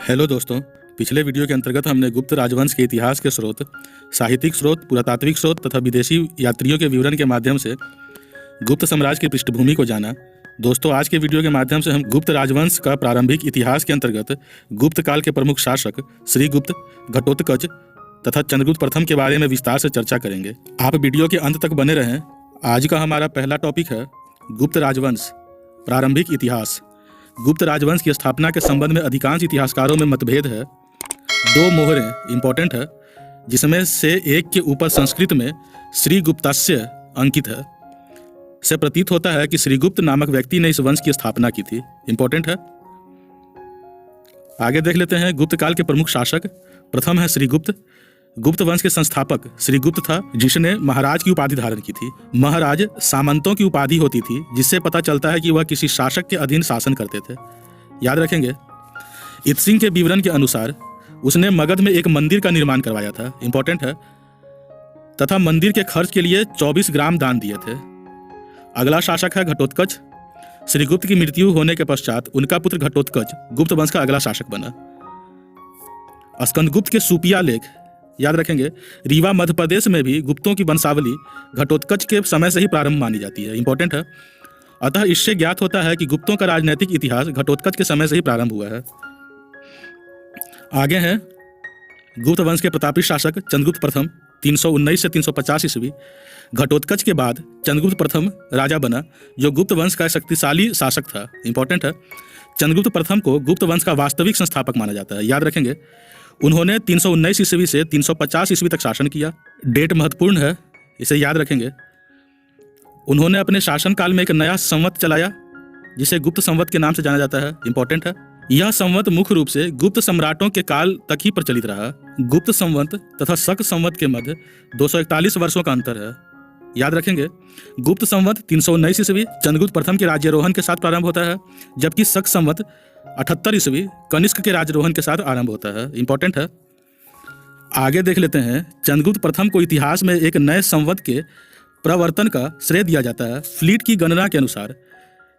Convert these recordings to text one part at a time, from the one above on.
Hello दोस्तों, पिछले video के अंतर्गत हमने गुप्त राजवंश के इतिहास के स्रोत, साहित्यिक स्रोत, पुरातात्विक स्रोत तथा विदेशी यात्रियों के विवरण के माध्यम से गुप्त साम्राज्य की पृष्ठभूमि को जाना। दोस्तों, आज के वीडियो के माध्यम से हम गुप्त राजवंश का प्रारंभिक इतिहास के अंतर्गत गुप्त काल के प्रमुख शासक श्रीगुप्त, घटोत्कच तथा चंद्रगुप्त प्रथम के बारे में विस्तार से चर्चा करेंगे। आप वीडियो के अंत तक बने रहें। आज का हमारा पहला टॉपिक है गुप्त राजवंश प्रारंभिक इतिहास। गुप्त राजवंश की स्थापना के संबंध में अधिकांश इतिहासकारों में मतभेद है। दो मोहरें इंपॉर्टेंट है, जिसमें से एक के ऊपर संस्कृत में श्रीगुप्तस्य अंकित है। से प्रतीत होता है कि श्रीगुप्त नामक व्यक्ति ने इस वंश की स्थापना की थी। इंपॉर्टेंट है। आगे देख लेते हैं गुप्त काल के प्रमुख शासक। प्रथम है श्रीगुप्त। गुप्त वंश के संस्थापक श्रीगुप्त था, जिसने महाराज की उपाधि धारण की थी। महाराज सामंतों की उपाधि होती थी, जिससे पता चलता है कि वह किसी शासक के अधीन शासन करते थे। याद रखेंगे। इत्सिंग के विवरण के अनुसार उसने मगध में एक मंदिर का निर्माण करवाया था। इंपॉर्टेंट है। तथा मंदिर के खर्च के लिए 24 ग्राम दान दिए थे। अगला शासक है घटोत्कच। श्रीगुप्त की मृत्यु होने के पश्चात उनका पुत्र घटोत्कच गुप्त वंश का अगला शासक बना। स्कंदगुप्त के सुपिया लेख, याद रखेंगे, रीवा मध्य प्रदेश में भी गुप्तों की वंशावली घटोत्कच के समय से ही प्रारंभ मानी जाती है। इंपॉर्टेंट है। अतः इससे ज्ञात होता है कि गुप्तों का राजनीतिक इतिहास घटोत्कच के समय से ही प्रारंभ हुआ है। आगे है गुप्त वंश के प्रतापी शासक चंद्रगुप्त प्रथम 319 से 350 ईस्वी। घटोत्कच के बाद चंद्रगुप्त प्रथम राजा बना, जो गुप्त वंश का शक्तिशाली शासक था। इंपॉर्टेंट है। चंद्रगुप्त प्रथम को गुप्त वंश का वास्तविक संस्थापक माना जाता है। याद रखेंगे। उन्होंने 319 ईस्वी से 350 ईस्वी तक शासन किया। डेट महत्वपूर्ण है, इसे याद रखेंगे। उन्होंने अपने शासनकाल में एक नया संवत चलाया, जिसे गुप्त संवत के नाम से जाना जाता है। इंपॉर्टेंट है। यह संवत मुख्य रूप से गुप्त सम्राटों के काल तक ही प्रचलित रहा। गुप्त संवत तथा शक संवत के मध्य 241 वर्षों का अंतर है। याद रखेंगे। गुप्त संवत 319 ईस्वी चंद्रगुप्त प्रथम के राज्यारोहण के साथ प्रारंभ होता है, जबकि शक संवत 78 ईस्वी कनिष्क के राज्यारोहण के साथ आरंभ होता है। इंपॉर्टेंट है। आगे देख लेते हैं। चंद्रगुप्त प्रथम को इतिहास में एक नए संवत के प्रवर्तन का श्रेय दिया जाता है। फ्लीट की गणना के अनुसार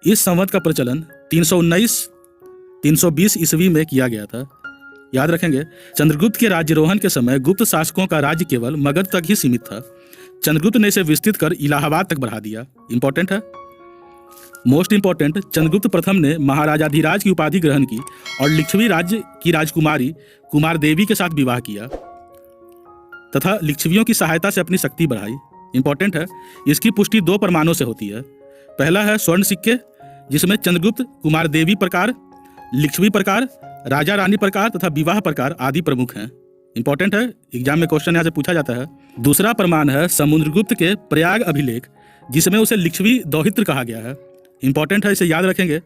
इस संवत का प्रचलन 319-320 ईस्वी में किया गया था। याद रखेंगे। चंद्रगुप्त के राज्यारोहण के समय गुप्त शासकों का राज्य केवल मगध तक ही सीमित था। चंद्रगुप्त ने इसे विस्तृत कर इलाहाबाद तक बढ़ा दिया। इंपॉर्टेंट है। मोस्ट इंपॉर्टेंट, चंद्रगुप्त प्रथम ने महाराजाधिराज की उपाधि ग्रहण की और लिच्छवी राज्य की राजकुमारी कुमार देवी के साथ विवाह किया तथा लिच्छवियों की सहायता से अपनी शक्ति बढ़ाई। इंपॉर्टेंट है। इसकी पुष्टि दो प्रमाणों से होती है। पहला है स्वर्ण सिक्के, जिसमें चंद्रगुप्त, कुमार देवी प्रकार, लिच्छवी प्रकार, राजा रानी प्रकार तथा विवाह प्रकार आदि प्रमुख हैं। इंपॉर्टेंट है। एग्जाम में क्वेश्चन यहाँ से पूछा जाता है। दूसरा प्रमाण है समुद्रगुप्त के प्रयाग अभिलेख, जिसमें उसे लिच्छवी दौहित्र कहा गया है। इंपॉर्टेंट है, इसे याद रखेंगे।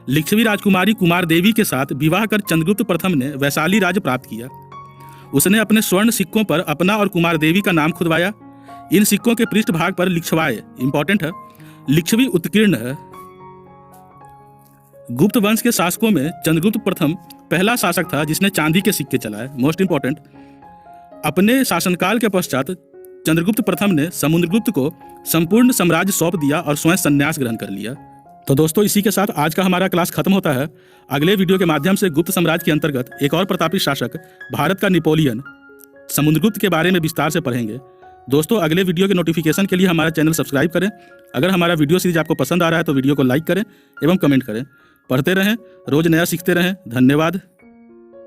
लिच्छवी राजकुमारी कुमार देवी के साथ विवाह कर चंद्रगुप्त प्रथम ने वैशाली राज्य प्राप्त किया। उसने अपने स्वर्ण सिक्कों पर अपना और कुमार देवी का नाम खुदवाया। इन सिक्कों के पृष्ठभाग पर लिच्छवाए, इंपॉर्टेंट है, लिच्छवी उत्कीर्ण है। गुप्त वंश के शासकों में चंद्रगुप्त प्रथम पहला शासक था जिसने चांदी के सिक्के चलाए। Most important. अपने शासनकाल के पश्चात चंद्रगुप्त प्रथम ने समुद्रगुप्त को संपूर्ण साम्राज्य सौंप दिया और स्वयं संन्यास ग्रहण कर लिया। तो दोस्तों, इसी के साथ आज का हमारा क्लास खत्म होता है। अगले वीडियो के माध्यम से गुप्त साम्राज्य के अंतर्गत एक और प्रतापी शासक भारत का नेपोलियन समुद्रगुप्त के बारे में विस्तार से पढ़ेंगे। दोस्तों, अगले वीडियो के नोटिफिकेशन के लिए हमारा चैनल सब्सक्राइब करें। अगर हमारा वीडियो सीरीज आपको पसंद आ रहा है तो वीडियो को लाइक करें एवं कमेंट करें। पढ़ते रहें, रोज नया सीखते रहें। धन्यवाद।